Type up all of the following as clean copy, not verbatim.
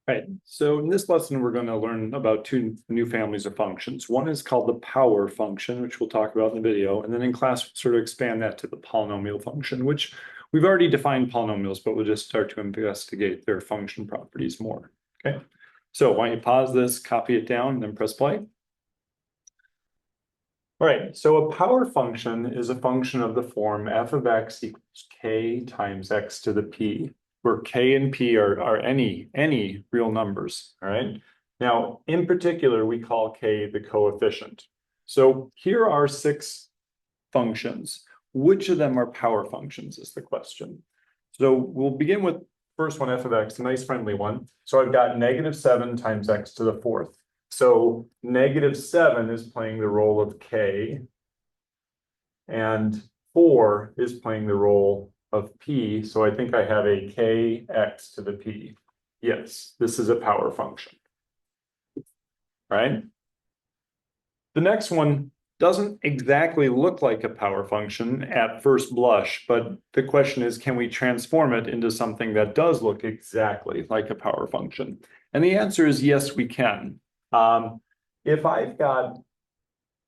Right. So in this lesson, we're going to learn about two new families of functions. One is called the power function, which we'll talk about in the video. And then in class, we'll sort of expand that to the polynomial function, which we've already defined polynomials, but we'll just start to investigate their function properties more. Okay. So why don't you pause this, copy it down, and then press play. All right. So a power function is a function of the form f of x equals k times x to the p, where k and p are any real numbers. All right. Now, in particular, we call k the coefficient. So here are 6 functions. Which of them are power functions is the question. So we'll begin with first one, f of x, a nice friendly one. So I've got -7 times x to the 4th. So -7 is playing the role of k, and 4 is playing the role of p. So I think I have a kx to the p. Yes, this is a power function, right? The next one doesn't exactly look like a power function at first blush, but the question is, can we transform it into something that does look exactly like a power function? And the answer is yes, we can. If I've got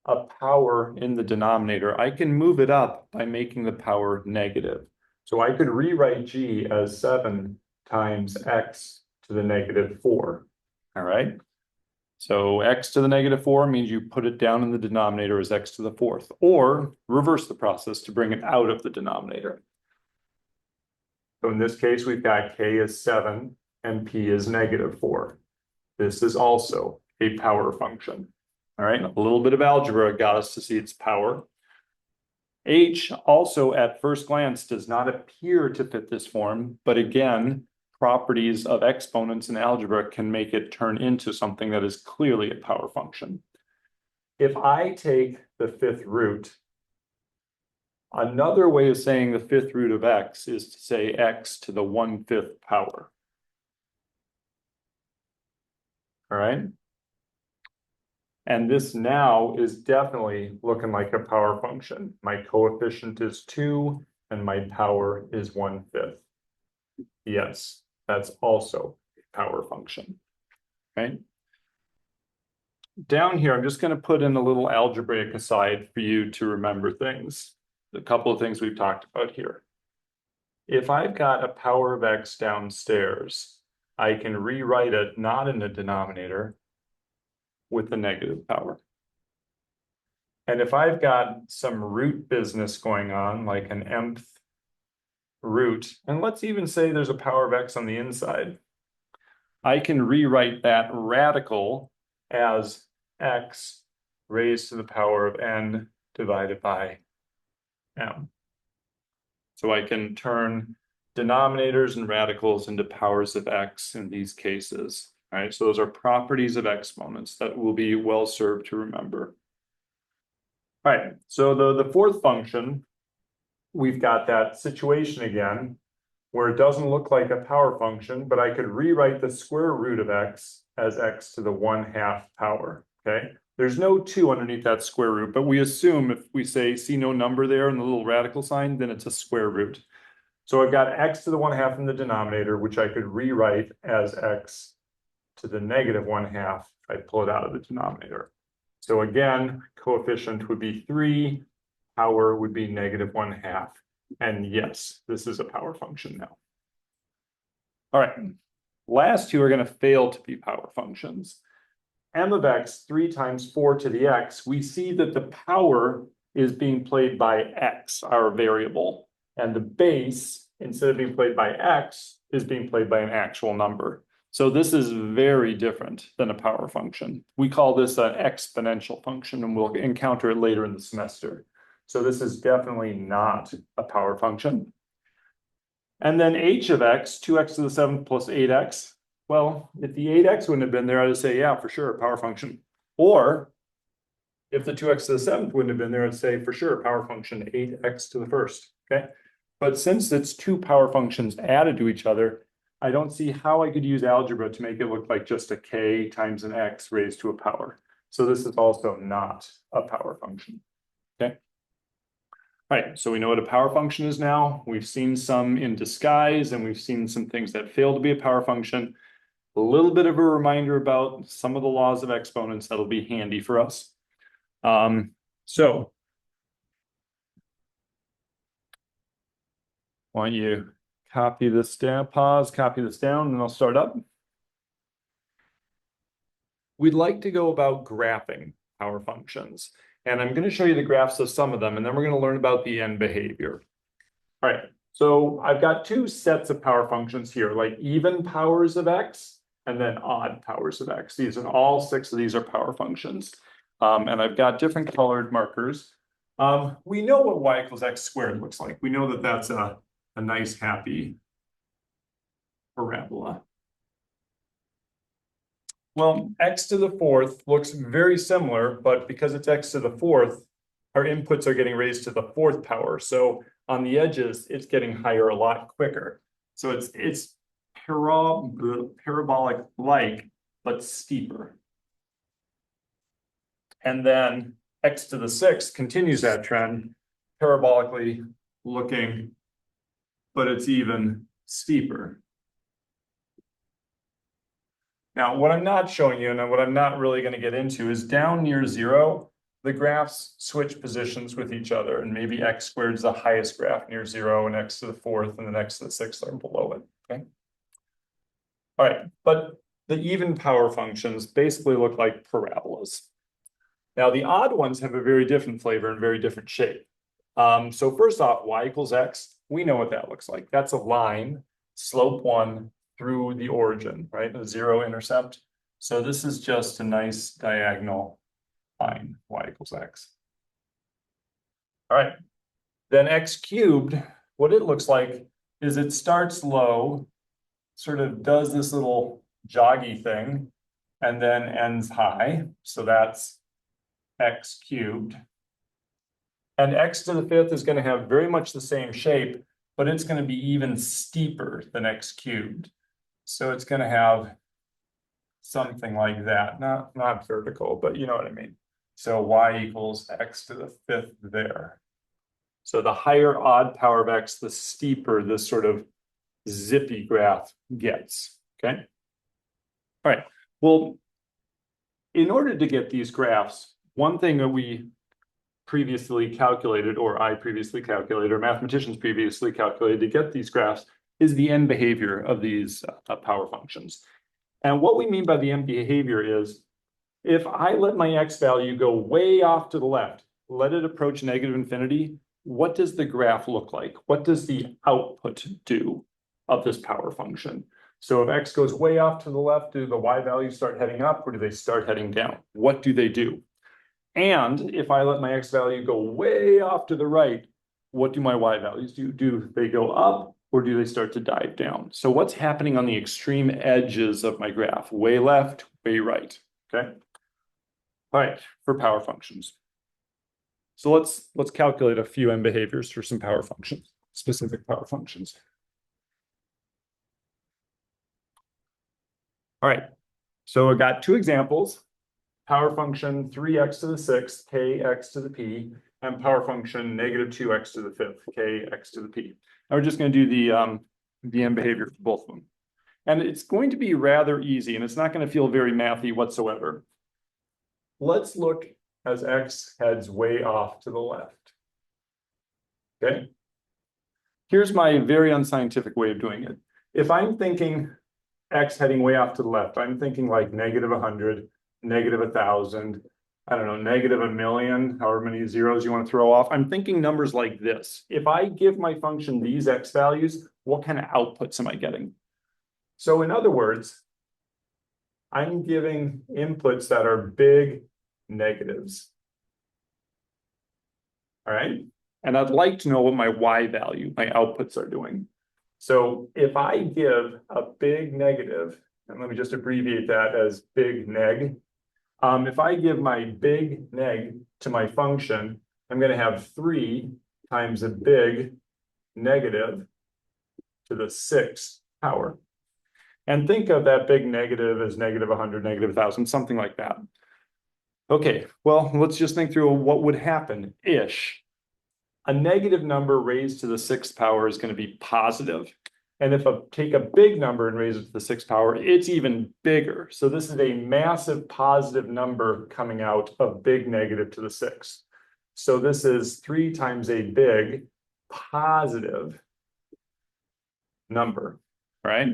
a power in the denominator, I can move it up by making the power negative. So I could rewrite g as 7 times x to the -4. All right. So x to the -4 means you put it down in the denominator as x to the 4th, or reverse the process to bring it out of the denominator. So in this case, we've got k is 7 and p is -4. This is also a power function. All right, a little bit of algebra got us to see its power. H also at first glance does not appear to fit this form, but again, properties of exponents in algebra can make it turn into something that is clearly a power function. If I take the 5th root, another way of saying the 5th root of x is to say x to the 1/5 power. All right. And this now is definitely looking like a power function. My coefficient is 2 and my power is 1/5. Yes, that's also a power function, right? Down here, I'm just going to put in a little algebraic aside for you to remember things. A couple of things we've talked about here. If I've got a power of x downstairs, I can rewrite it not in the denominator with the negative power. And if I've got some root business going on, like an mth root, and let's even say there's a power of x on the inside, I can rewrite that radical as x raised to the power of n divided by m. So I can turn denominators and radicals into powers of x in these cases. All right, so those are properties of exponents that will be well served to remember. All right, so the 4th function, we've got that situation again where it doesn't look like a power function, but I could rewrite the square root of x as x to the 1/2 power, okay? There's no 2 underneath that square root, but we assume if we say see no number there in the little radical sign, then it's a square root. So I've got x to the 1/2 in the denominator, which I could rewrite as x to the -1/2 if I pull it out of the denominator. So again, coefficient would be 3, power would be -1/2. And yes, this is a power function now. All right, last two are going to fail to be power functions. M of x, 3 times 4 to the x, we see that the power is being played by x, our variable. And the base, instead of being played by x, is being played by an actual number. So this is very different than a power function. We call this an exponential function, and we'll encounter it later in the semester. So this is definitely not a power function. And then h of x, 2x to the 7th plus 8x. Well, if the 8x wouldn't have been there, I'd say, yeah, for sure, a power function. Or if the 2x to the 7th wouldn't have been there, I'd say, for sure, power function 8x to the 1st, okay? But since it's 2 power functions added to each other, I don't see how I could use algebra to make it look like just a k times an x raised to a power. So this is also not a power function, okay? All right, so we know what a power function is now. We've seen some in disguise, and we've seen some things that fail to be a power function. a little bit of a reminder about some of the laws of exponents that'll be handy for us. So why don't you copy this down, pause, copy this down, and I'll start up. We'd like to go about graphing power functions. And I'm going to show you the graphs of some of them, and then we're going to learn about the end behavior. All right, so I've got two sets of power functions here, like even powers of x and then odd powers of x. These are all 6 of these are power functions. And I've got different colored markers. We know what y equals x squared looks like. We know that that's a nice, happy parabola. Well, x to the 4th looks very similar, but because it's x to the 4th, our inputs are getting raised to the 4th power. So on the edges, it's getting higher a lot quicker. So it's parabolic-like, but steeper. And then x to the 6th continues that trend, parabolically looking, but it's even steeper. Now, what I'm not showing you, and what I'm not really going to get into, is down near 0, the graphs switch positions with each other, and maybe x squared is the highest graph near 0, and x to the 4th and the x to the 6th are below it, okay? All right, but the even power functions basically look like parabolas. Now, the odd ones have a very different flavor and very different shape. So first off, y equals x, we know what that looks like. That's a line, slope 1, through the origin, right? A 0 intercept. So this is just a nice diagonal line, y equals x. All right, then x cubed, what it looks like is it starts low, sort of does this little joggy thing, and then ends high. So that's x cubed. And x to the 5th is going to have very much the same shape, but it's going to be even steeper than x cubed. So it's going to have something like that, not vertical, but you know what I mean. So y equals x to the 5th there. So the higher odd power of x, the steeper this sort of zippy graph gets, okay? All right, well, in order to get these graphs, one thing that we previously calculated, or I previously calculated, or mathematicians previously calculated to get these graphs is the end behavior of these power functions. And what we mean by the end behavior is, if I let my x value go way off to the left, let it approach negative infinity, what does the graph look like? What does the output do of this power function? So if x goes way off to the left, do the y values start heading up, or do they start heading down? What do they do? And if I let my x value go way off to the right, what do my y values do? Do they go up, or do they start to dive down? So what's happening on the extreme edges of my graph? Way left, way right, okay? All right, for power functions. So let's calculate a few end behaviors for some power functions, specific power functions. All right, so I got 2 examples. Power function 3x to the 6th, kx to the p, and power function negative 2x to the 5th, kx to the p. And we're just going to do the end behavior for both of them. And it's going to be rather easy, and it's not going to feel very mathy whatsoever. Let's look as x heads way off to the left. Okay? Here's my very unscientific way of doing it. If I'm thinking x heading way off to the left, I'm thinking like negative 100, negative 1,000, I don't know, negative 1,000,000, however many zeros you want to throw off. I'm thinking numbers like this. If I give my function these x values, what kind of outputs am I getting? So in other words, I'm giving inputs that are big negatives. All right? And I'd like to know what my y value, my outputs are doing. So if I give a big negative, and let me just abbreviate that as big neg. If I give my big neg to my function, I'm going to have 3 times a big negative to the 6th power. And think of that big negative as negative 100, negative 1,000, something like that. Okay, well, let's just think through what would happen-ish. A negative number raised to the 6th power is going to be positive. And if I take a big number and raise it to the sixth power, it's even bigger. So this is a massive positive number coming out of big negative to the sixth. So this is 3 times a big positive number, right?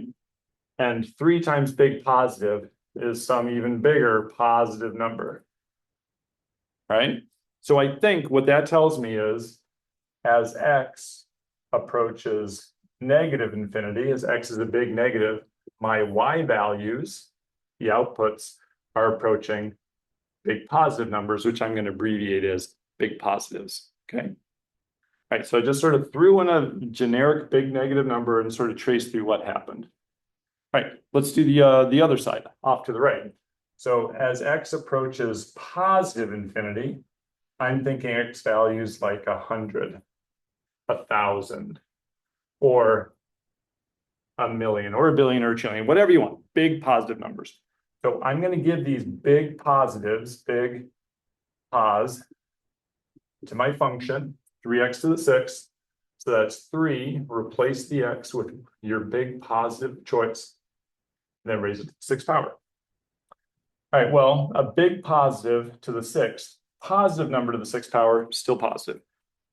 And 3 times big positive is some even bigger positive number, right? So I think what that tells me is as x approaches negative infinity, as x is a big negative, my y values, the outputs, are approaching big positive numbers, which I'm going to abbreviate as big positives, okay? All right, so I just sort of threw in a generic big negative number and sort of traced through what happened. All right, let's do the other side, off to the right. So as x approaches positive infinity, I'm thinking x values like 100, 1,000, or a million, or a billion, or a trillion, whatever you want, big positive numbers. So I'm going to give these big positives, big pos, to my function, 3x to the sixth. So that's 3, replace the x with your big positive choice, and then raise it to the sixth power. All right, well, a big positive to the sixth, positive number to the sixth power, still positive.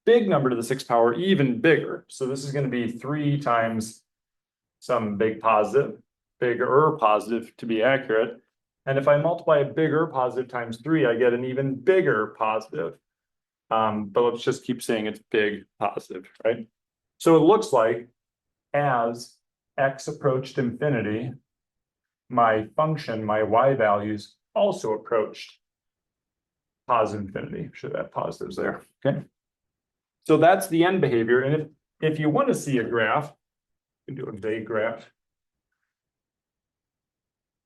Big number to the sixth power, even bigger. So this is going to be 3 times some big positive, bigger positive to be accurate. And if I multiply a bigger positive times 3, I get an even bigger positive. But let's just keep saying it's big positive, right? So it looks like as x approached infinity, my function, my y values also approached positive infinity. Should have positives there, okay? So that's the end behavior. And if you want to see a graph, you can do a vague graph.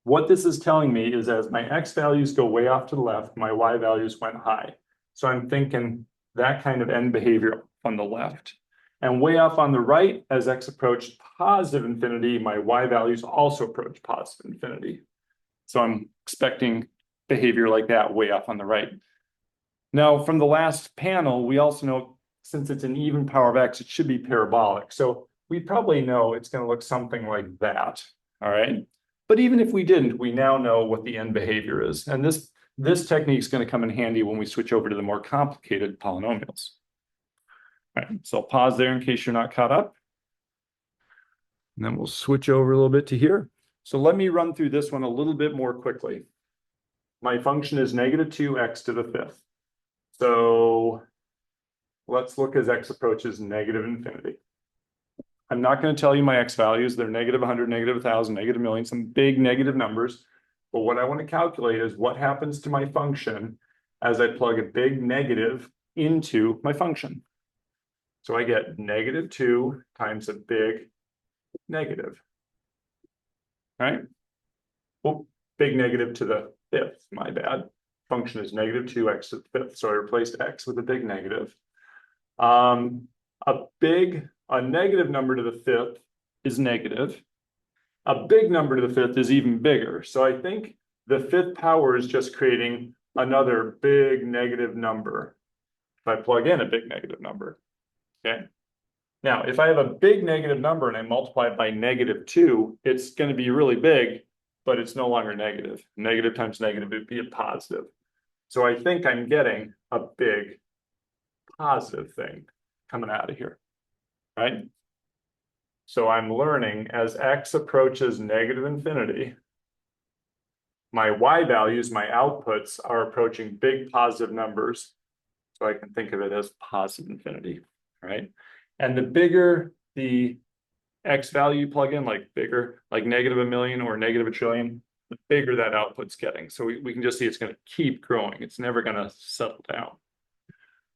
What this is telling me is as my x values go way off to the left, my y values went high. So I'm thinking that kind of end behavior on the left. And way off on the right, as x approached positive infinity, my y values also approach positive infinity. So I'm expecting behavior like that way off on the right. Now, from the last panel, we also know since it's an even power of x, it should be parabolic. So we probably know it's going to look something like that, all right? But even if we didn't, we now know what the end behavior is. And this technique is going to come in handy when we switch over to the more complicated polynomials. All right, so I'll pause there in case you're not caught up. And then we'll switch over a little bit to here. So let me run through this one a little bit more quickly. My function is negative 2x to the fifth. So let's look as x approaches negative infinity. I'm not going to tell you my x values. They're negative 100, negative 1,000, negative million, some big negative numbers. But what I want to calculate is what happens to my function as I plug a big negative into my function. So I get negative 2 times a big negative. All right? Well, big negative to the fifth, my bad. Function is negative 2x to the fifth. So I replaced x with a big negative. A negative number to the fifth is negative. A big number to the fifth is even bigger. So I think the fifth power is just creating another big negative number if I plug in a big negative number, okay? Now, if I have a big negative number and I multiply it by negative 2, it's going to be really big, but it's no longer negative. Negative times negative would be a positive. So I think I'm getting a big positive thing coming out of here, right? So I'm learning as x approaches negative infinity, my y values, my outputs are approaching big positive numbers. So I can think of it as positive infinity, right? And the bigger the x value you plug in, like bigger, like negative 1,000,000 or negative 1,000,000,000, the bigger that output's getting. So we can just see it's going to keep growing. It's never going to settle down.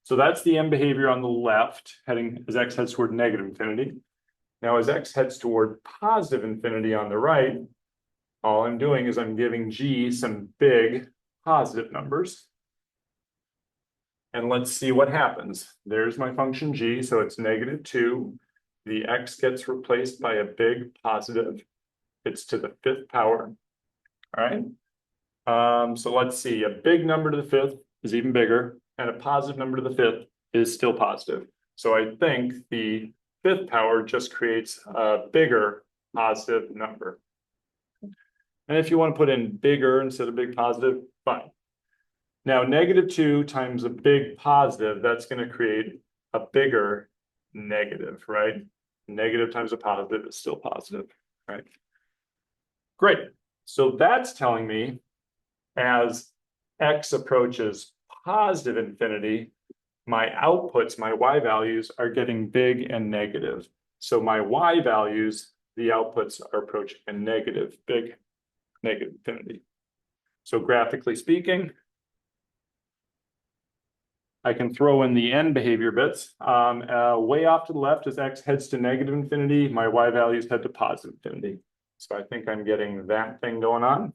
So that's the end behavior on the left, heading as x heads toward negative infinity. Now, as x heads toward positive infinity on the right, all I'm doing is I'm giving g some big positive numbers. And let's see what happens. There's my function g, so it's negative 2. The x gets replaced by a big positive. It's to the fifth power. All right. So let's see. A big number to the fifth is even bigger, and a positive number to the fifth is still positive. So I think the fifth power just creates a bigger positive number. And if you want to put in bigger instead of big positive, fine. Now, -2 times a big positive, that's going to create a bigger negative, right? Negative times a positive is still positive, right? Great. So that's telling me as x approaches positive infinity, my outputs, my y values are getting big and negative. So my y values, the outputs are approaching a negative, big, negative infinity. So graphically speaking, I can throw in the end behavior bits. Way off to the left as x heads to negative infinity, my y values head to positive infinity. So I think I'm getting that thing going on.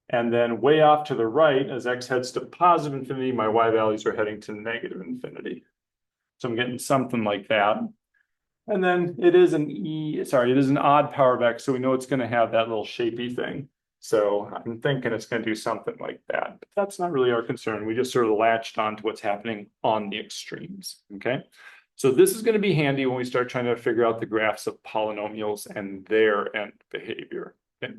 And then way off to the right, as x heads to positive infinity, my y values are heading to negative infinity. So I'm getting something like that. And then it is an odd power of x, so we know it's going to have that little shapy thing. So I'm thinking it's going to do something like that. But that's not really our concern. We just sort of latched on to what's happening on the extremes, okay? So this is going to be handy when we start trying to figure out the graphs of polynomials and their end behavior. Okay?